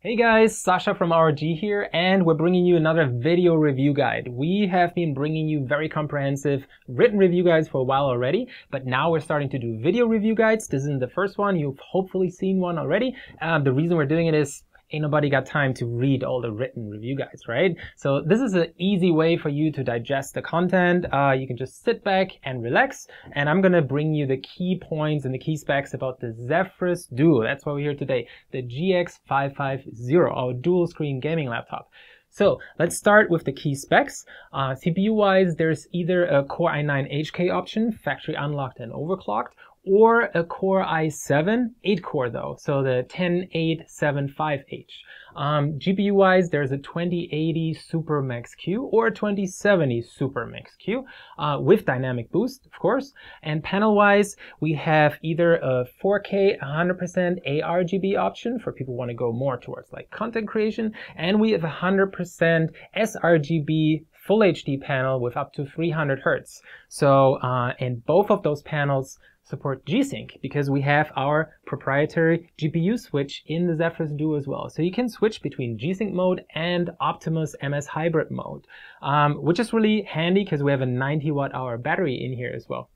Hey guys, Sasha from ROG here, and we're bringing you another video review guide. We have been bringing you very comprehensive written review guides for a while already, but now we're starting to do video review guides. This isn't the first one. You've hopefully seen one already. The reason we're doing it is ain't nobody got time to read all the written review guides, right? So this is an easy way for you to digest the content. You can just sit back and relax, and I'm gonna bring you the key points and the key specs about the Zephyrus Duo. That's why we're here today, the GX550, our dual screen gaming laptop. So let's start with the key specs. CPU-wise, there's either a Core i9 HK option, factory unlocked and overclocked, or a Core i7, 8-core though, so the 10875H. GPU-wise, there's a 2080 Super Max Q or a 2070 Super Max Q with dynamic boost, of course. And panel-wise, we have either a 4K 100% ARGB option for people who want to go more towards like content creation, and we have a 100% sRGB Full HD panel with up to 300 Hz. So, and both of those panels support G-Sync because we have our proprietary GPU switch in the Zephyrus Duo as well. So you can switch between G-Sync mode and Optimus MS Hybrid mode, which is really handy because we have a 90 watt-hour battery in here as well.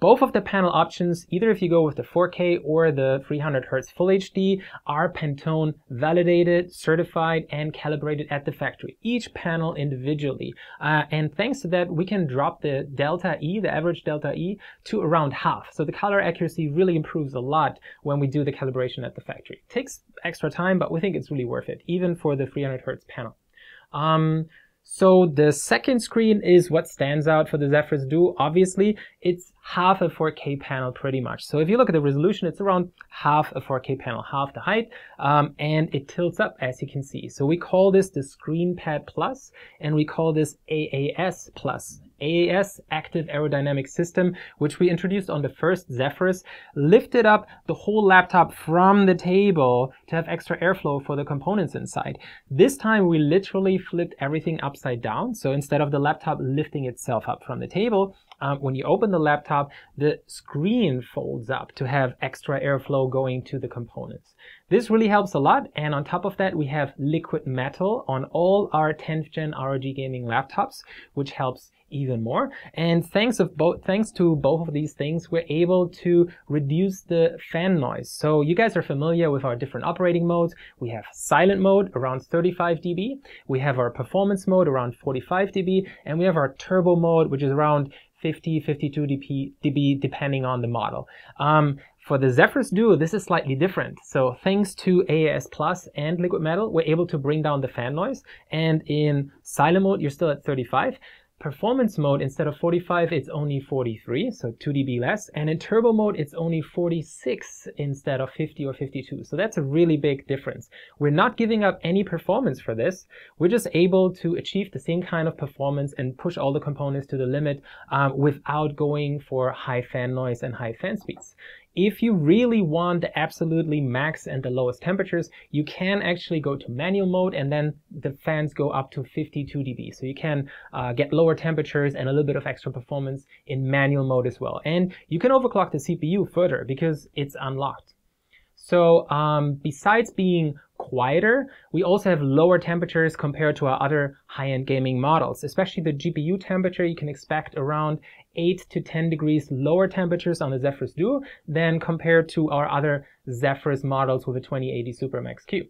Both of the panel options, either if you go with the 4K or the 300 Hz Full HD, are Pantone validated, certified, and calibrated at the factory, each panel individually. And thanks to that, we can drop the delta E, the average delta E, to around half. So the color accuracy really improves a lot when we do the calibration at the factory. It takes extra time, but we think it's really worth it, even for the 300 Hz panel. So the second screen is what stands out for the Zephyrus Duo. Obviously, it's half a 4K panel pretty much. So if you look at the resolution, it's around half a 4K panel, half the height, and it tilts up as you can see. So we call this the ScreenPad Plus, and we call this AAS Plus. AAS, Active Aerodynamic System, which we introduced on the first Zephyrus, lifted up the whole laptop from the table to have extra airflow for the components inside. This time we literally flipped everything upside down. So instead of the laptop lifting itself up from the table, when you open the laptop, the screen folds up to have extra airflow going to the components. This really helps a lot, and on top of that, we have liquid metal on all our 10th gen ROG gaming laptops, which helps even more. And thanks to both of these things, we're able to reduce the fan noise. So you guys are familiar with our different operating modes. We have silent mode around 35 dB. We have our performance mode around 45 dB, and we have our turbo mode, which is around 50, 52 dB depending on the model. For the Zephyrus Duo, this is slightly different. So thanks to AAS Plus and liquid metal, we're able to bring down the fan noise. And in silent mode, you're still at 35. Performance mode, instead of 45, it's only 43, so 2 dB less. And in turbo mode, it's only 46 instead of 50 or 52. So that's a really big difference. We're not giving up any performance for this. We're just able to achieve the same kind of performance and push all the components to the limit without going for high fan noise and high fan speeds. If you really want the absolutely max and the lowest temperatures, you can actually go to manual mode, and then the fans go up to 52 dB. So you can get lower temperatures and a little bit of extra performance in manual mode as well. And you can overclock the CPU further because it's unlocked. So besides being quieter, we also have lower temperatures compared to our other high-end gaming models. Especially the GPU temperature, you can expect around 8 to 10 degrees lower temperatures on the Zephyrus Duo than compared to our other Zephyrus models with a 2080 Super Max Q.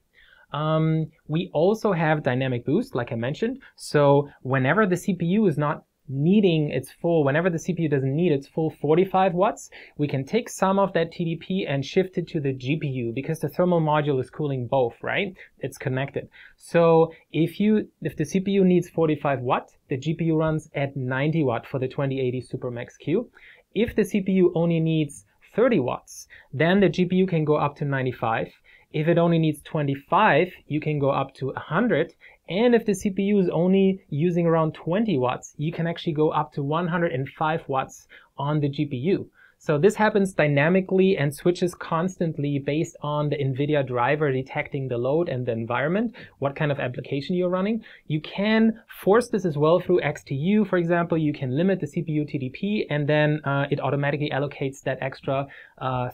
We also have dynamic boost, like I mentioned. So whenever the CPU is not needing its full, whenever the CPU doesn't need its full 45 watts, we can take some of that TDP and shift it to the GPU because the thermal module is cooling both, right? It's connected. So if the CPU needs 45 watt, the GPU runs at 90 watt for the 2080 Super Max Q. If the CPU only needs 30 watts, then the GPU can go up to 95. If it only needs 25, you can go up to 100. And if the CPU is only using around 20 watts, you can actually go up to 105 watts on the GPU. So this happens dynamically and switches constantly based on the NVIDIA driver detecting the load and the environment, what kind of application you're running. You can force this as well through XTU. For example, you can limit the CPU TDP, and then it automatically allocates that extra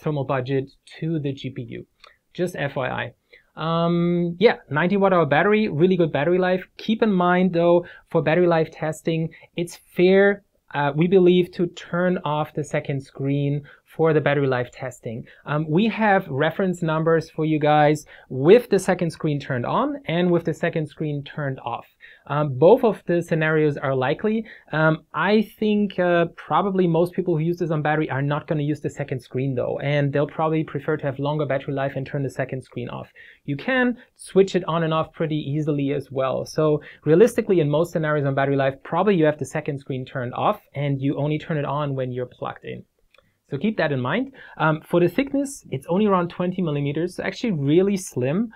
thermal budget to the GPU. Just FYI. Yeah, 90 watt hour battery, really good battery life. Keep in mind though, for battery life testing, it's fair, we believe, to turn off the second screen for the battery life testing. We have reference numbers for you guys with the second screen turned on and with the second screen turned off. Both of the scenarios are likely. I think probably most people who use this on battery are not going to use the second screen though, and they'll probably prefer to have longer battery life and turn the second screen off. You can switch it on and off pretty easily as well. So realistically, in most scenarios on battery life, probably you have the second screen turned off and you only turn it on when you're plugged in. So keep that in mind. For the thickness, it's only around 20 millimeters, so actually really slim,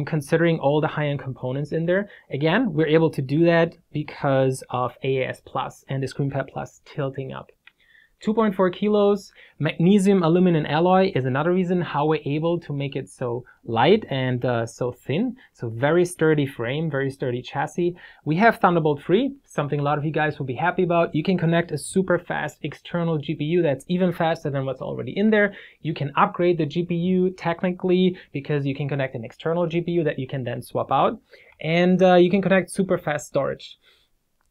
considering all the high-end components in there. Again, we're able to do that because of AAS Plus and the ScreenPad Plus tilting up. 2.4 kilos, magnesium aluminum alloy is another reason how we're able to make it so light and so thin. So very sturdy frame, very sturdy chassis. We have Thunderbolt 3, something a lot of you guys will be happy about. You can connect a super fast external GPU that's even faster than what's already in there. You can upgrade the GPU technically because you can connect an external GPU that you can then swap out. And you can connect super fast storage.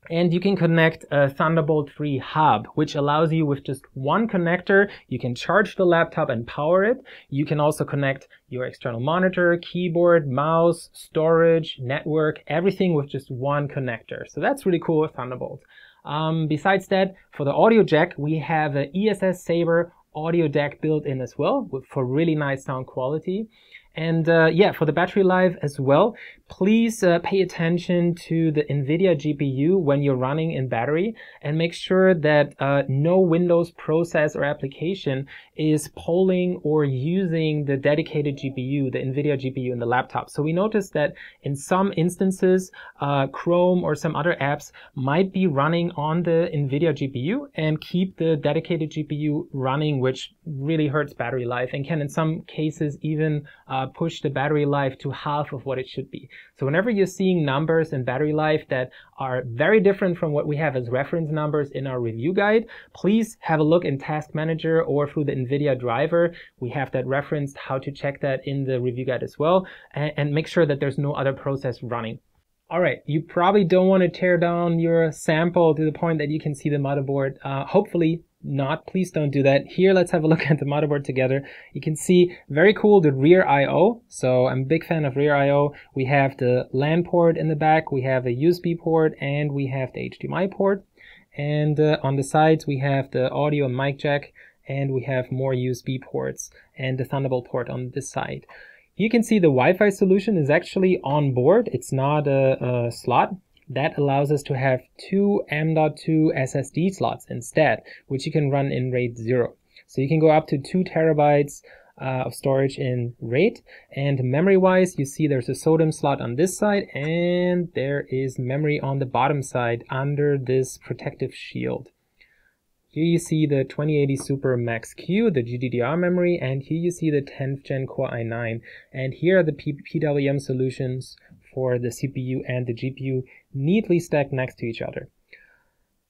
And you can connect a Thunderbolt 3 hub, which allows you with just one connector, you can charge the laptop and power it. You can also connect your external monitor, keyboard, mouse, storage, network, everything with just one connector. So that's really cool with Thunderbolt. Besides that, for the audio jack, we have an ESS Saber audio jack built in as well for really nice sound quality. And yeah, for the battery life as well, please pay attention to the NVIDIA GPU when you're running in battery and make sure that no Windows process or application is polling or using the dedicated GPU, the NVIDIA GPU in the laptop. So we noticed that in some instances, Chrome or some other apps might be running on the NVIDIA GPU and keep the dedicated GPU running, which really hurts battery life and can in some cases even push the battery life to half of what it should be. So whenever you're seeing numbers in battery life that are very different from what we have as reference numbers in our review guide, please have a look in Task Manager or through the NVIDIA driver. We have that referenced, how to check that in the review guide as well, and make sure that there's no other process running. All right, you probably don't want to tear down your sample to the point that you can see the motherboard. Hopefully not. Please don't do that. Here, let's have a look at the motherboard together. You can see very cool the rear I/O. So I'm a big fan of rear I/O. We have the LAN port in the back, we have a USB port, and we have the HDMI port. And on the sides, we have the audio and mic jack, and we have more USB ports and the Thunderbolt port on this side. You can see the Wi-Fi solution is actually on board. It's not a slot. That allows us to have two M.2 SSD slots instead, which you can run in RAID 0. So you can go up to 2 terabytes of storage in RAID. And memory-wise, you see there's a SODIMM slot on this side, and there is memory on the bottom side under this protective shield. Here you see the 2080 Super Max Q, the GDDR memory, and here you see the 10th Gen Core i9. And here are the PWM solutions for the CPU and the GPU neatly stacked next to each other.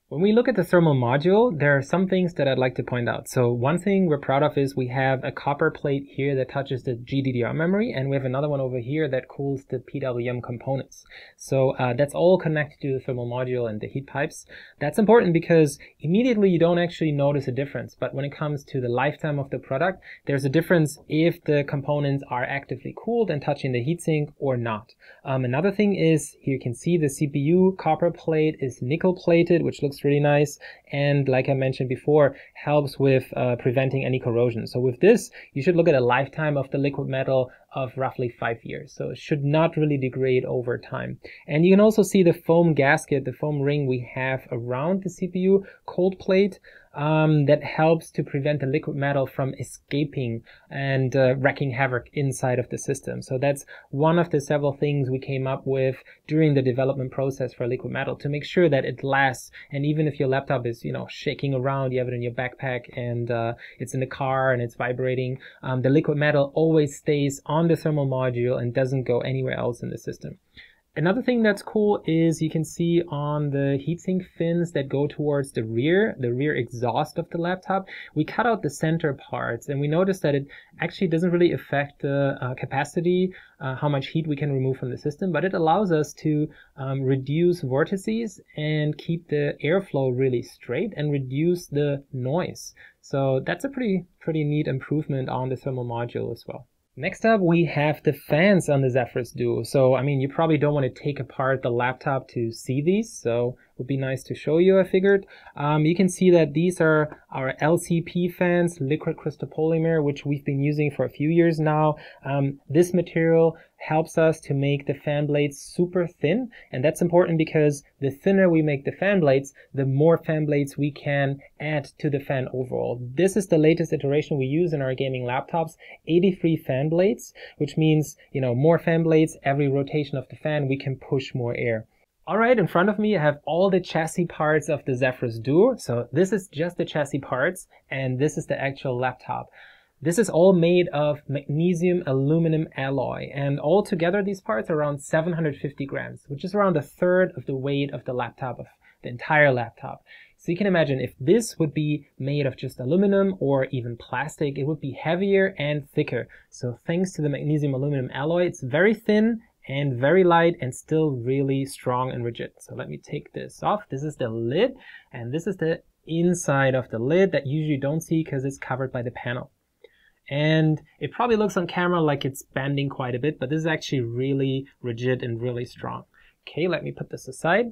When we look at the thermal module, there are some things that I'd like to point out. So one thing we're proud of is we have a copper plate here that touches the GDDR memory, and we have another one over here that cools the PWM components. So that's all connected to the thermal module and the heat pipes. That's important because immediately you don't actually notice a difference, but when it comes to the lifetime of the product, there's a difference if the components are actively cooled and touching the heatsink or not. Another thing is, here you can see the CPU copper plate is nickel plated, which looks really nice, and like I mentioned before, helps with preventing any corrosion. So with this, you should look at a lifetime of the liquid metal of roughly 5 years. So it should not really degrade over time. And you can also see the foam gasket, the foam ring we have around the CPU cold plate that helps to prevent the liquid metal from escaping and wreaking havoc inside of the system. So that's one of the several things we came up with during the development process for liquid metal to make sure that it lasts. And even if your laptop is, shaking around, you have it in your backpack and it's in the car and it's vibrating, the liquid metal always stays on the thermal module and doesn't go anywhere else in the system. Another thing that's cool is you can see on the heatsink fins that go towards the rear exhaust of the laptop, we cut out the center parts, and we noticed that it actually doesn't really affect the capacity, how much heat we can remove from the system, but it allows us to reduce vortices and keep the airflow really straight and reduce the noise. So that's a pretty neat improvement on the thermal module as well. Next up, we have the fans on the Zephyrus Duo. So, I mean, you probably don't want to take apart the laptop to see these, so it would be nice to show you, I figured. You can see that these are our LCP fans, liquid crystal polymer, which we've been using for a few years now. This material helps us to make the fan blades super thin, and that's important because the thinner we make the fan blades, the more fan blades we can add to the fan overall. This is the latest iteration we use in our gaming laptops, 83 fan blades, which means, you know, more fan blades, every rotation of the fan, we can push more air. All right, in front of me I have all the chassis parts of the Zephyrus Duo. So this is just the chassis parts, and this is the actual laptop. This is all made of magnesium aluminum alloy, and all together these parts are around 750 grams, which is around a third of the weight of the laptop, of the entire laptop. So you can imagine if this would be made of just aluminum or even plastic, it would be heavier and thicker. So thanks to the magnesium aluminum alloy, it's very thin and very light and still really strong and rigid. So let me take this off. This is the lid, and this is the inside of the lid that you usually don't see because it's covered by the panel. And it probably looks on camera like it's bending quite a bit, but this is actually really rigid and really strong. Okay, let me put this aside.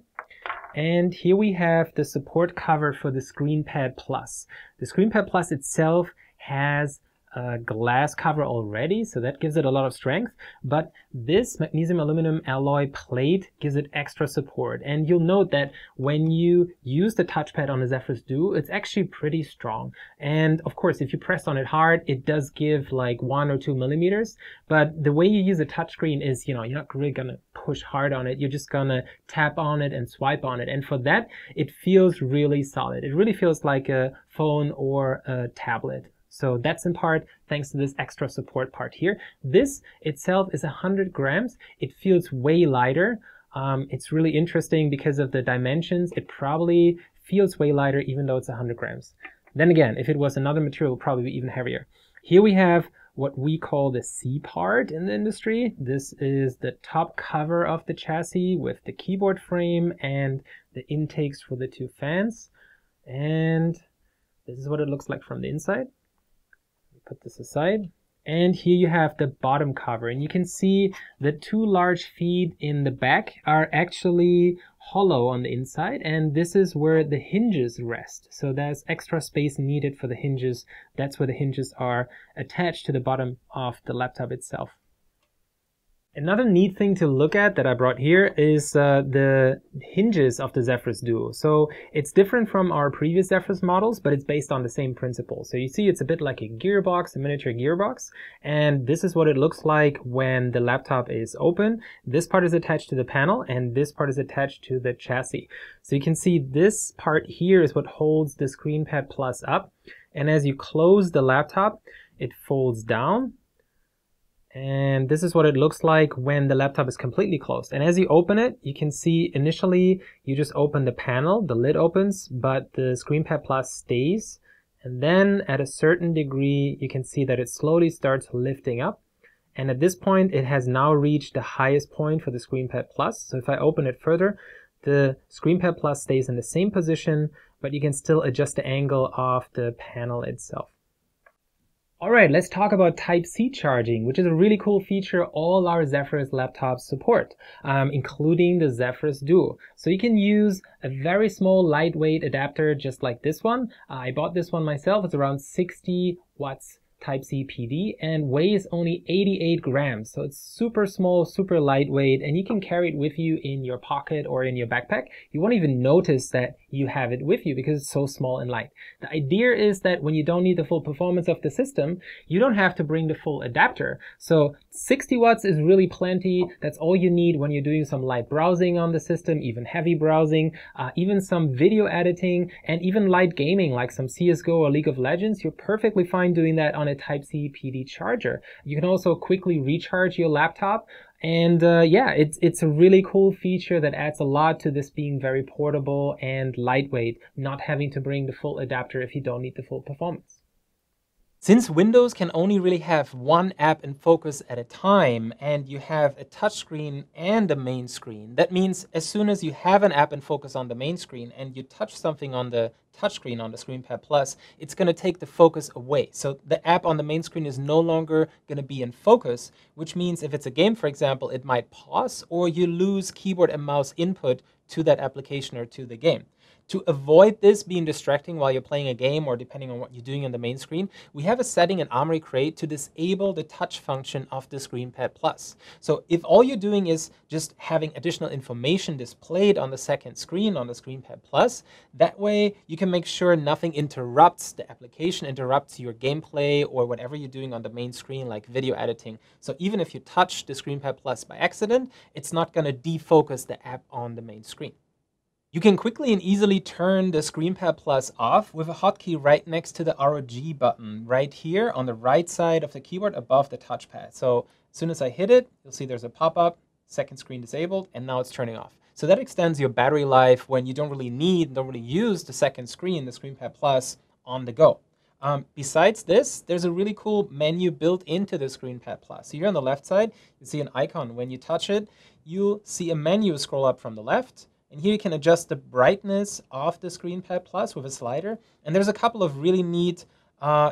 And here we have the support cover for the ScreenPad Plus. The ScreenPad Plus itself has a glass cover already, so that gives it a lot of strength, but this magnesium aluminum alloy plate gives it extra support. And you'll note that when you use the touchpad on the Zephyrus Duo, it's actually pretty strong. And of course, if you press on it hard, it does give like 1 or 2 millimeters, but the way you use a touchscreen is, you know, you're not really gonna push hard on it, you're just gonna tap on it and swipe on it, and for that it feels really solid. It really feels like a phone or a tablet. So that's in part thanks to this extra support part here. This itself is 100 grams. It feels way lighter. It's really interesting because of the dimensions. It probably feels way lighter even though it's 100 grams. Then again, if it was another material, it would probably be even heavier. Here we have what we call the C part in the industry. This is the top cover of the chassis with the keyboard frame and the intakes for the 2 fans. And this is what it looks like from the inside. Put this aside, and here you have the bottom cover, and you can see the 2 large feet in the back are actually hollow on the inside, and this is where the hinges rest. So there's extra space needed for the hinges. That's where the hinges are attached to the bottom of the laptop itself. Another neat thing to look at that I brought here is the hinges of the Zephyrus Duo. So it's different from our previous Zephyrus models, but it's based on the same principle. So you see it's a bit like a gearbox, a miniature gearbox, and this is what it looks like when the laptop is open. This part is attached to the panel, and this part is attached to the chassis. So you can see this part here is what holds the ScreenPad Plus up, and as you close the laptop, it folds down. And this is what it looks like when the laptop is completely closed. And as you open it, you can see initially you just open the panel, the lid opens, but the ScreenPad Plus stays. And then at a certain degree, you can see that it slowly starts lifting up. And at this point, it has now reached the highest point for the ScreenPad Plus. So if I open it further, the ScreenPad Plus stays in the same position, but you can still adjust the angle of the panel itself. All right, let's talk about Type-C charging, which is a really cool feature all our Zephyrus laptops support, including the Zephyrus Duo. So you can use a very small lightweight adapter just like this one. I bought this one myself. It's around 60 watts Type-C PD and weighs only 88 grams. So it's super small, super lightweight, and you can carry it with you in your pocket or in your backpack. You won't even notice that you have it with you because it's so small and light. The idea is that when you don't need the full performance of the system, you don't have to bring the full adapter. So 60 watts is really plenty. That's all you need when you're doing some light browsing on the system, even heavy browsing, even some video editing, and even light gaming like some CSGO or League of Legends. You're perfectly fine doing that on a Type-C PD charger. You can also quickly recharge your laptop And yeah, it's a really cool feature that adds a lot to this being very portable and lightweight, not having to bring the full adapter if you don't need the full performance. Since Windows can only really have one app in focus at a time, and you have a touchscreen and a main screen, that means as soon as you have an app in focus on the main screen and you touch something on the touchscreen on the ScreenPad Plus, it's going to take the focus away. So the app on the main screen is no longer going to be in focus, which means if it's a game, for example, it might pause or you lose keyboard and mouse input to that application or to the game. To avoid this being distracting while you're playing a game or depending on what you're doing on the main screen, we have a setting in Armoury Crate to disable the touch function of the ScreenPad Plus. So if all you're doing is just having additional information displayed on the second screen on the ScreenPad Plus, that way you can make sure nothing interrupts the application, interrupts your gameplay or whatever you're doing on the main screen like video editing. So even if you touch the ScreenPad Plus by accident, it's not going to defocus the app on the main screen. You can quickly and easily turn the ScreenPad Plus off with a hotkey right next to the ROG button right here on the right side of the keyboard above the touchpad. So as soon as I hit it, you'll see there's a pop-up, second screen disabled, and now it's turning off. So that extends your battery life when you don't really use the second screen, the ScreenPad Plus, on the go. Besides this, there's a really cool menu built into the ScreenPad Plus. So here on the left side, you see an icon. When you touch it, you'll see a menu scroll up from the left. And here you can adjust the brightness of the ScreenPad Plus with a slider. And there's a couple of really neat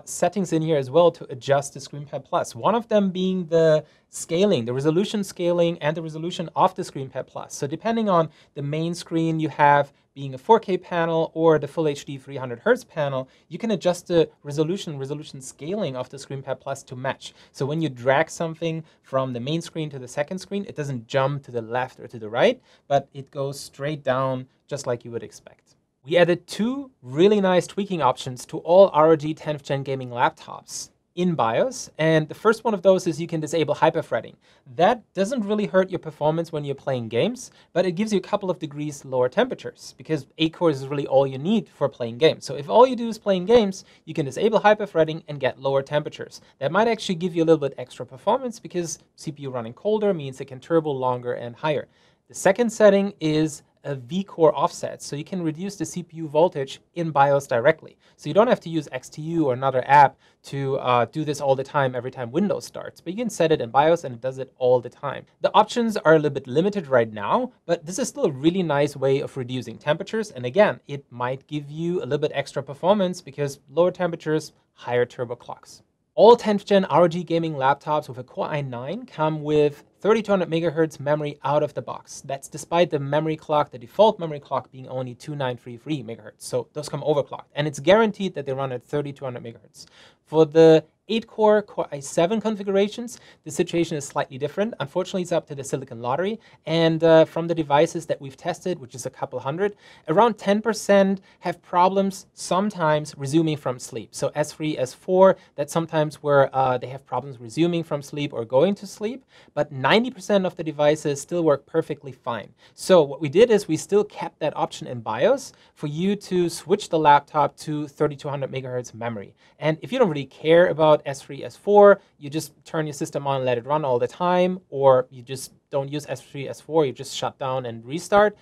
settings in here as well to adjust the ScreenPad Plus. One of them being the scaling, the resolution scaling and the resolution of the ScreenPad Plus. So depending on the main screen you have being a 4K panel or the Full HD 300 Hz panel, you can adjust the resolution scaling of the ScreenPad Plus to match. So when you drag something from the main screen to the second screen, it doesn't jump to the left or to the right, but it goes straight down just like you would expect. We added two really nice tweaking options to all ROG 10th Gen gaming laptops in BIOS. And the first one of those is you can disable hyperthreading. That doesn't really hurt your performance when you're playing games, but it gives you a couple of degrees lower temperatures because 8 cores is really all you need for playing games. So if all you do is playing games, you can disable hyperthreading and get lower temperatures. That might actually give you a little bit extra performance because CPU running colder means it can turbo longer and higher. The second setting is a V-core offset, so you can reduce the CPU voltage in BIOS directly. So you don't have to use XTU or another app to do this all the time every time Windows starts, but you can set it in BIOS and it does it all the time. The options are a little bit limited right now, but this is still a really nice way of reducing temperatures. And again, it might give you a little bit extra performance because lower temperatures, higher turbo clocks. All 10th Gen ROG gaming laptops with a Core i9 come with 3200 MHz memory out of the box. That's despite the memory clock, the default memory clock being only 2933 MHz. So those come overclocked. And it's guaranteed that they run at 3200 MHz. For the 8-core Core i7 configurations, the situation is slightly different. Unfortunately, it's up to the Silicon Lottery. And from the devices that we've tested, which is a couple hundred, around 10% have problems sometimes resuming from sleep. So S3, S4, that's sometimes where they have problems resuming from sleep or going to sleep. But 90% of the devices still work perfectly fine. So what we did is we still kept that option in BIOS for you to switch the laptop to 3200 MHz memory. And if you don't really care about S3, S4, you just turn your system on and let it run all the time, or you just don't use S3, S4, you just shut down and restart,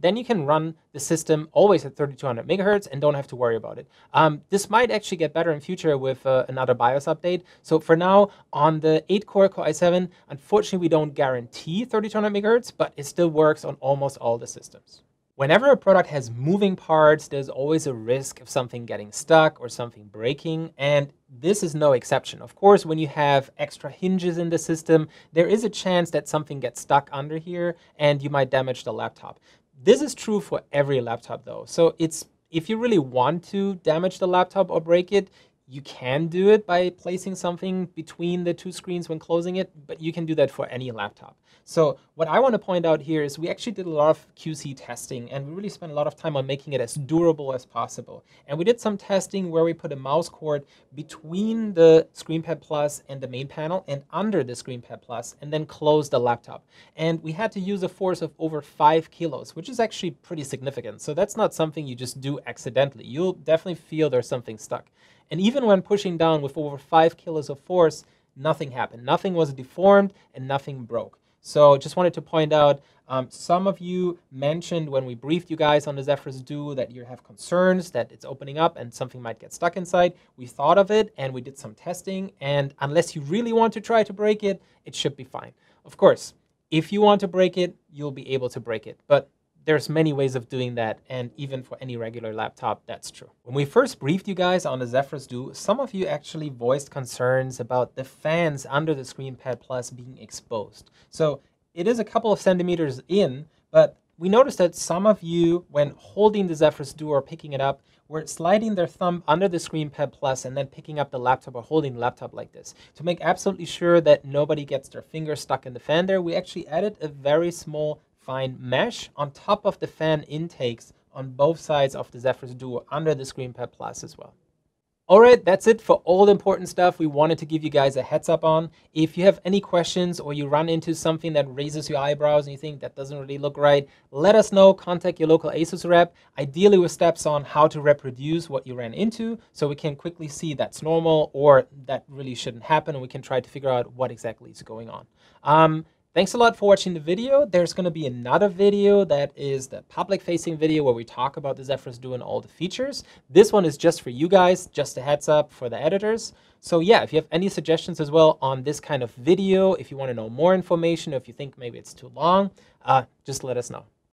then you can run the system always at 3200 MHz and don't have to worry about it. This might actually get better in future with another BIOS update. So for now, on the 8-core Core i7, unfortunately, we don't guarantee 3200 MHz, but it still works on almost all the systems. Whenever a product has moving parts, there's always a risk of something getting stuck or something breaking, and this is no exception. Of course, when you have extra hinges in the system, there is a chance that something gets stuck under here and you might damage the laptop. This is true for every laptop though. So if you really want to damage the laptop or break it, you can do it by placing something between the two screens when closing it, but you can do that for any laptop. So what I want to point out here is we actually did a lot of QC testing, and we really spent a lot of time on making it as durable as possible. And we did some testing where we put a mouse cord between the ScreenPad Plus and the main panel and under the ScreenPad Plus, and then close the laptop. And we had to use a force of over 5 kilos, which is actually pretty significant. So that's not something you just do accidentally. You'll definitely feel there's something stuck. And even when pushing down with over 5 kilos of force, nothing happened. Nothing was deformed and nothing broke. So just wanted to point out, some of you mentioned when we briefed you guys on the Zephyrus Duo that you have concerns that it's opening up and something might get stuck inside. We thought of it and we did some testing, and unless you really want to try to break it, it should be fine. Of course, if you want to break it, you'll be able to break it, but there's many ways of doing that, and even for any regular laptop, that's true. When we first briefed you guys on the Zephyrus Duo, some of you actually voiced concerns about the fans under the ScreenPad Plus being exposed. So it is a couple of centimeters in, but we noticed that some of you, when holding the Zephyrus Duo or picking it up, were sliding their thumb under the ScreenPad Plus and then picking up the laptop or holding the laptop like this. To make absolutely sure that nobody gets their finger stuck in the fan there, we actually added a very small fine mesh on top of the fan intakes on both sides of the Zephyrus Duo under the ScreenPad Plus as well. All right, that's it for all the important stuff we wanted to give you guys a heads up on. If you have any questions or you run into something that raises your eyebrows and you think that doesn't really look right, let us know. Contact your local Asus rep, ideally with steps on how to reproduce what you ran into so we can quickly see that's normal or that really shouldn't happen, and we can try to figure out what exactly is going on. Thanks a lot for watching the video. There's going to be another video that is the public-facing video where we talk about the Zephyrus Duo and all the features. This one is just for you guys, just a heads up for the editors. So yeah, if you have any suggestions as well on this kind of video, if you want to know more information, or if you think maybe it's too long, just let us know.